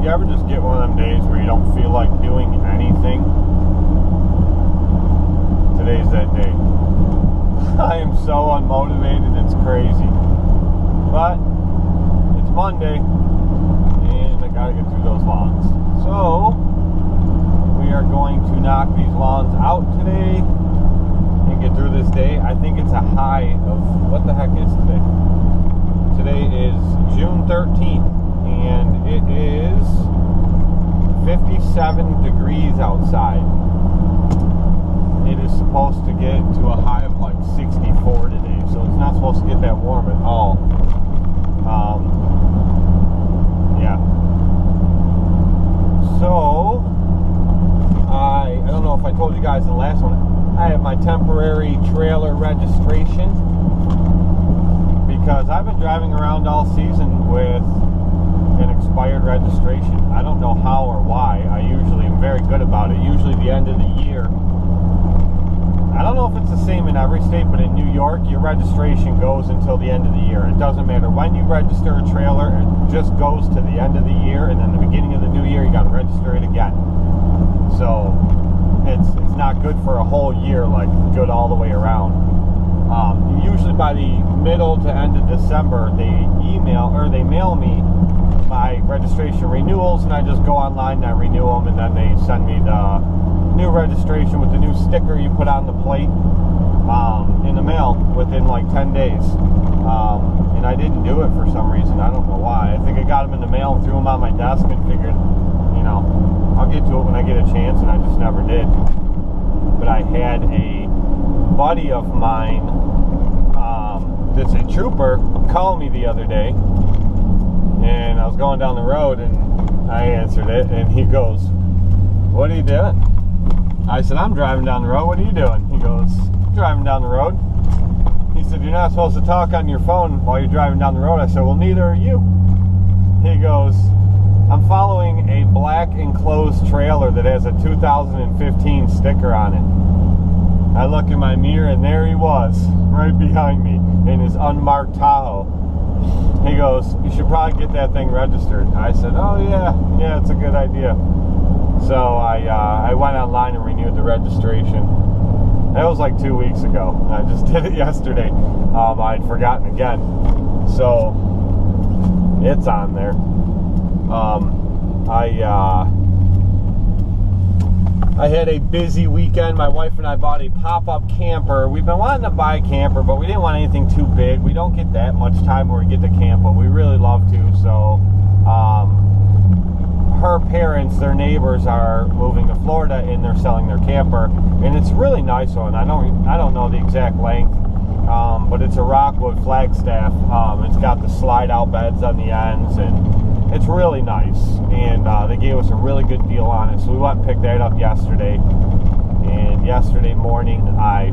you ever just get one of them days where you don't feel like doing anything? Today's that day. I am so unmotivated, it's crazy. But it's Monday, and I gotta get through those lawns. So we are going to knock these lawns out today and get through this day. I think it's a high of, what the heck is today? Today is June 13th, and it is 57 degrees outside. It is supposed to get to a high of like 64 today, so it's not supposed to get that warm at all. Yeah. So, I don't know if I told you guys in the last one, I have my temporary trailer registration because I've been driving around all season with an expired registration. I don't know how or why. I usually am very good about it. Usually the end of the year. I don't know if it's the same in every state, but in New York, your registration goes until the end of the year. It doesn't matter when you register a trailer, it just goes to the end of the year, and then the beginning of the new year, you got to register it again. So it's not good for a whole year, like good all the way around. Usually by the middle to end of December, they mail me my registration renewals, and I just go online and I renew them, and then they send me the new registration with the new sticker you put on the plate in the mail within like 10 days. And I didn't do it for some reason. I don't know why. I think I got them in the mail and threw them on my desk and figured, I'll get to it when I get a chance, and I just never did. But I had a buddy of mine that's a trooper call me the other day, and I was going down the road and I answered it, and he goes, "What are you doing?" I said, "I'm driving down the road. What are you doing?" He goes, "Driving down the road." He said, "You're not supposed to talk on your phone while you're driving down the road." I said, "Well, neither are you." He goes, "I'm following a black enclosed trailer that has a 2015 sticker on it." I look in my mirror, and there he was, right behind me, in his unmarked Tahoe. He goes, "You should probably get that thing registered." I said, "Oh, yeah, it's a good idea." So I went online and renewed the registration. That was like 2 weeks ago. I just did it yesterday. I'd forgotten again. So it's on there. I had a busy weekend. My wife and I bought a pop-up camper. We've been wanting to buy a camper, but we didn't want anything too big. We don't get that much time where we get to camp, but we really love to. So her parents, their neighbors, are moving to Florida, and they're selling their camper, and it's a really nice one. I don't know the exact length, but it's a Rockwood Flagstaff. It's got the slide-out beds on the ends, and it's really nice. And they gave us a really good deal on it, so we went and picked that up yesterday. And yesterday morning, I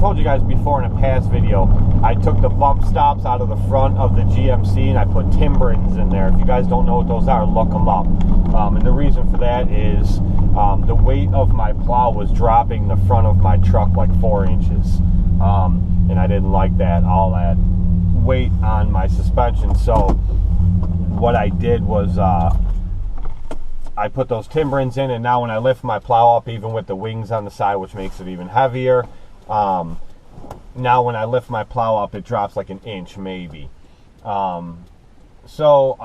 told you guys before in a past video, I took the bump stops out of the front of the GMC and I put timbrins in there. If you guys don't know what those are, look them up. And the reason for that is the weight of my plow was dropping the front of my truck like 4 inches. And I didn't like that, all that weight on my suspension. So what I did was I put those timbrins in, and now when I lift my plow up, even with the wings on the side, which makes it even heavier, now when I lift my plow up, it drops like an inch maybe. So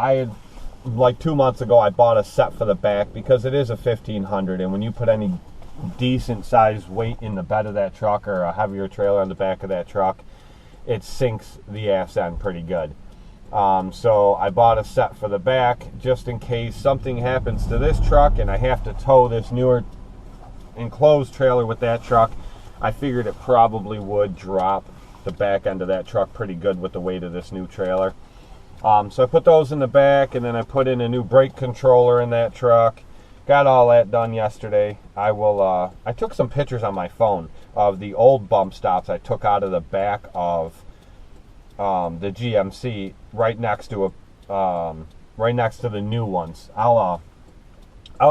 like 2 months ago, I bought a set for the back because it is a 1500, and when you put any decent sized weight in the bed of that truck or a heavier trailer on the back of that truck, it sinks the ass end pretty good. So I bought a set for the back just in case something happens to this truck and I have to tow this newer enclosed trailer with that truck. I figured it probably would drop the back end of that truck pretty good with the weight of this new trailer. So I put those in the back, and then I put in a new brake controller in that truck. Got all that done yesterday. I took some pictures on my phone of the old bump stops I took out of the back of the GMC right next to the new ones. I'll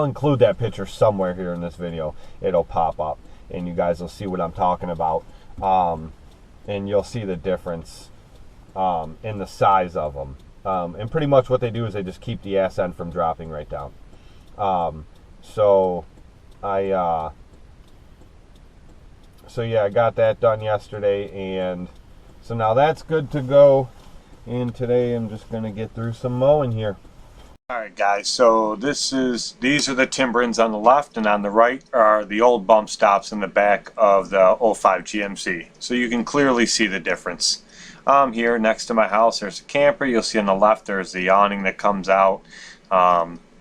include that picture somewhere here in this video. It'll pop up, and you guys will see what I'm talking about, and you'll see the difference in the size of them. And pretty much what they do is they just keep the ass end from dropping right down. So yeah, I got that done yesterday, and so now that's good to go. And today I'm just going to get through some mowing here. Alright guys, so these are the timber ends on the left, and on the right are the old bump stops in the back of the 05 GMC. So you can clearly see the difference. Here next to my house there's a camper. You'll see on the left there's the awning that comes out.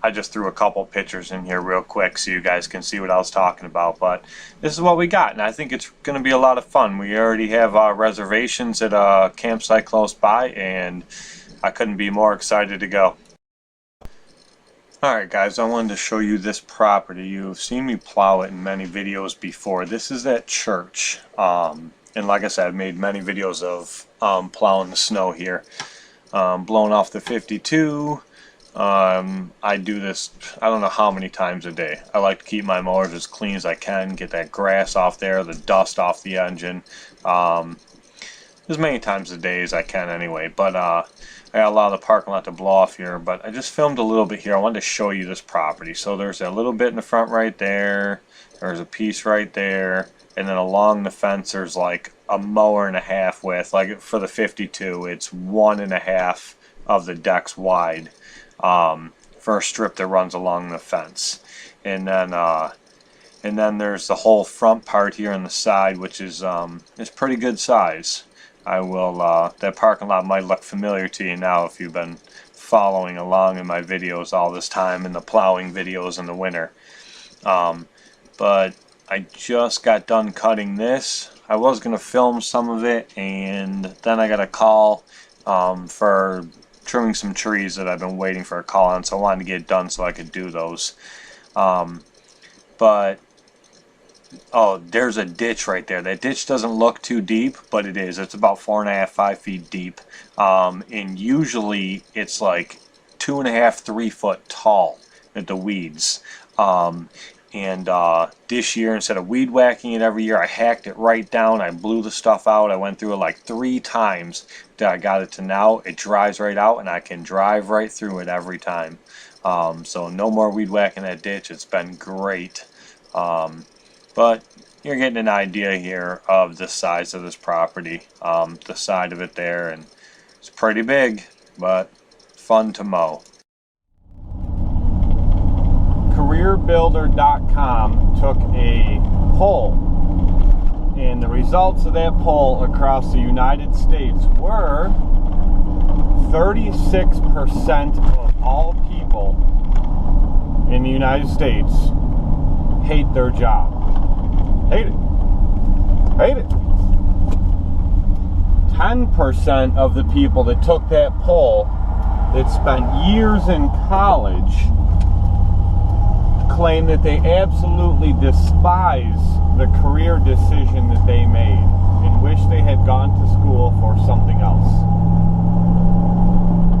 I just threw a couple pictures in here real quick so you guys can see what I was talking about. But this is what we got, and I think it's going to be a lot of fun. We already have reservations at a campsite close by, and I couldn't be more excited to go. Alright guys, I wanted to show you this property. You've seen me plow it in many videos before. This is that church. And like I said, I've made many videos of plowing the snow here. Blowing off the 52. I do this, I don't know how many times a day. I like to keep my mowers as clean as I can, get that grass off there, the dust off the engine. As many times a day as I can anyway. But I got a lot of the parking lot to blow off here, but I just filmed a little bit here. I wanted to show you this property. So there's a little bit in the front right there. There's a piece right there. And then along the fence there's like a mower and a half width. Like for the 52, it's 1.5 of the decks wide for a strip that runs along the fence. And then there's the whole front part here on the side, which is pretty good size. That parking lot might look familiar to you now if you've been following along in my videos all this time, in the plowing videos in the winter. But I just got done cutting this. I was going to film some of it, and then I got a call for trimming some trees that I've been waiting for a call on, so I wanted to get it done so I could do those. Oh, there's a ditch right there. That ditch doesn't look too deep, but it is. It's about 4.5, 5 feet deep. And usually it's like 2.5, 3 foot tall at the weeds. This year, instead of weed whacking it every year, I hacked it right down. I blew the stuff out. I went through it like 3 times that I got it to now. It dries right out, and I can drive right through it every time. So no more weed whacking that ditch. It's been great. But you're getting an idea here of the size of this property, the side of it there, and it's pretty big, but fun to mow. CareerBuilder.com took a poll, and the results of that poll across the United States were 36% of all people in the United States hate their job. Hate it. Hate it. 10% of the people that took that poll that spent years in college claim that they absolutely despise the career decision that they made and wish they had gone to school for something else.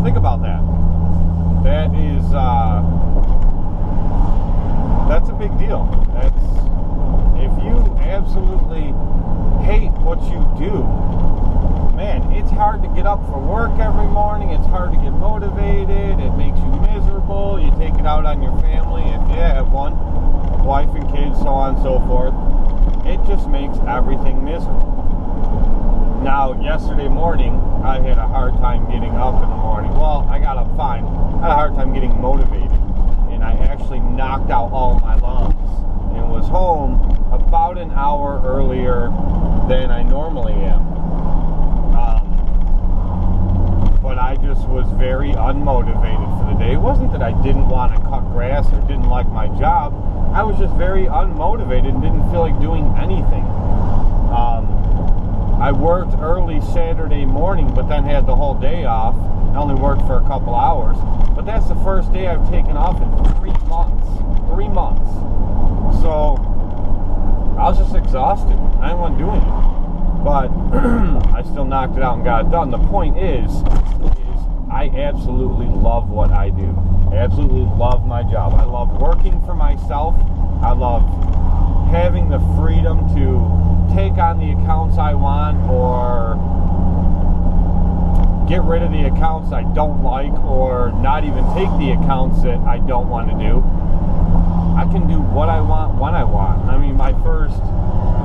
Think about that. That's a big deal. If you absolutely hate what you do, man, it's hard to get up for work every morning. It's hard to get motivated. It makes you miserable. You take it out on your family if you have one, wife and kids, so on and so forth. It just makes everything miserable. Now, yesterday morning, I had a hard time getting up in the morning. Well, I got up fine. I had a hard time getting motivated. And I actually knocked out all my lawns and was home about an hour earlier than I normally am. But I just was very unmotivated for the day. It wasn't that I didn't want to cut grass or didn't like my job. I was just very unmotivated and didn't feel like doing anything. I worked early Saturday morning, but then had the whole day off. I only worked for a couple hours. But that's the first day I've taken off in 3 months. 3 months. So I was just exhausted. I didn't want to do anything. But I still knocked it out and got it done. The point is I absolutely love what I do. I absolutely love my job. I love working for myself. I love having the freedom to take on the accounts I want or get rid of the accounts I don't like, or not even take the accounts that I don't want to do. I can do what I want when I want. I mean, my first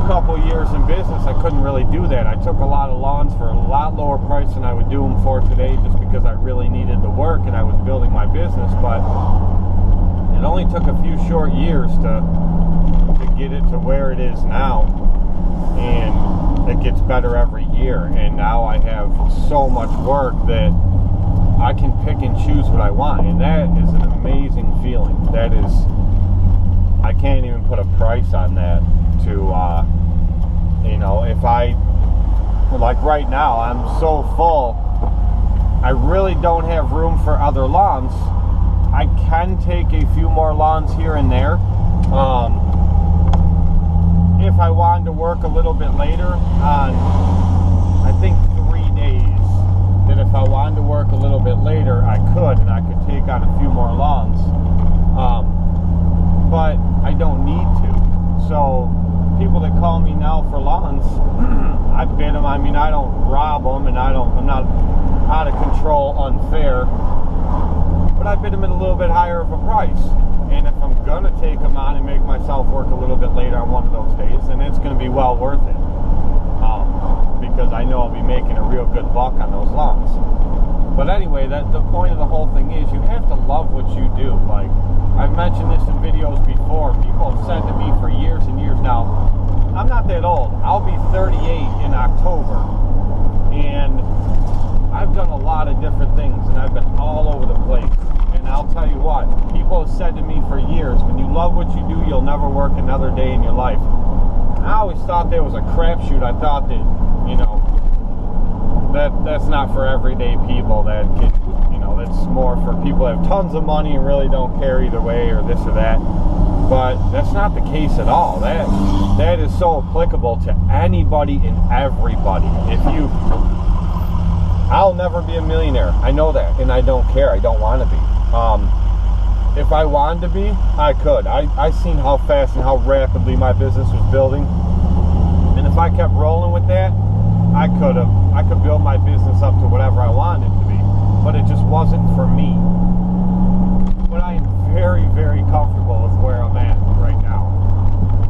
couple years in business, I couldn't really do that. I took a lot of lawns for a lot lower price than I would do them for today, just because I really needed the work and I was building my business. But it only took a few short years to get it to where it is now, and it gets better every year. And now I have so much work that I can pick and choose what I want, and that is an amazing feeling. That is, I can't even put a price on that. To if I, like right now, I'm so full, I really don't have room for other lawns. I can take a few more lawns here and there. If I wanted to work a little bit later on, I think 3 days, that if I wanted to work a little bit later, I could, and I could take on a few more lawns. But I don't need to. So people that call me now for lawns, I bid them. I mean, I don't rob them, and I'm not out of control, unfair, but I bid them at a little bit higher of a price. And if I'm gonna take them on and make myself work a little bit later on one of those days, then it's gonna be well worth it, because I know I'll be making a real good buck on those lawns. But anyway, the point of the whole thing is, you have to love what you do. Like, I've mentioned this in videos before. People have said to me for years and years now, I'm not that old. I'll be 38 in October. And I've done a lot of different things, and I've been all over the place. And I'll tell you what, people have said to me for years, when you love what you do, you'll never work another day in your life. And I always thought that was a crapshoot. I thought that, that's not for everyday people. That get, that's more for people that have tons of money and really don't care either way, or this or that. But that's not the case at all. That is so applicable to anybody and everybody. I'll never be a millionaire. I know that, and I don't care. I don't want to be. If I wanted to be, I could. I seen how fast and how rapidly my business was building, and if I kept rolling with that, I could build my business up to whatever I wanted it to be. But it just wasn't for me. But I am very, very comfortable with where I'm at right now,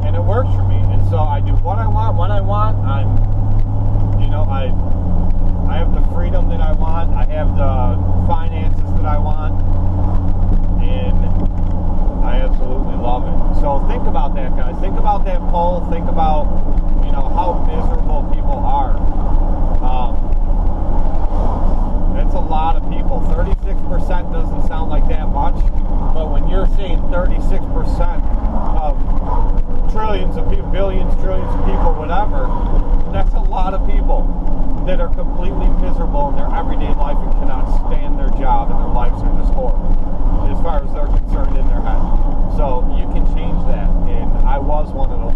and it works for me. And so I do what I want when I want. I have the freedom that I want. I have the finances that I want, and I absolutely love it. So think about that, guys. Think about that poll. Think about how miserable people are. That's a lot of people. 36% doesn't sound like that much, but when you're saying 36% of trillions of people, billions, trillions of people, whatever, that's a lot of people that are completely miserable in their everyday life and cannot stand their job, and their lives are just horrible as far as they're concerned in their head. So you can change that, and I was one of those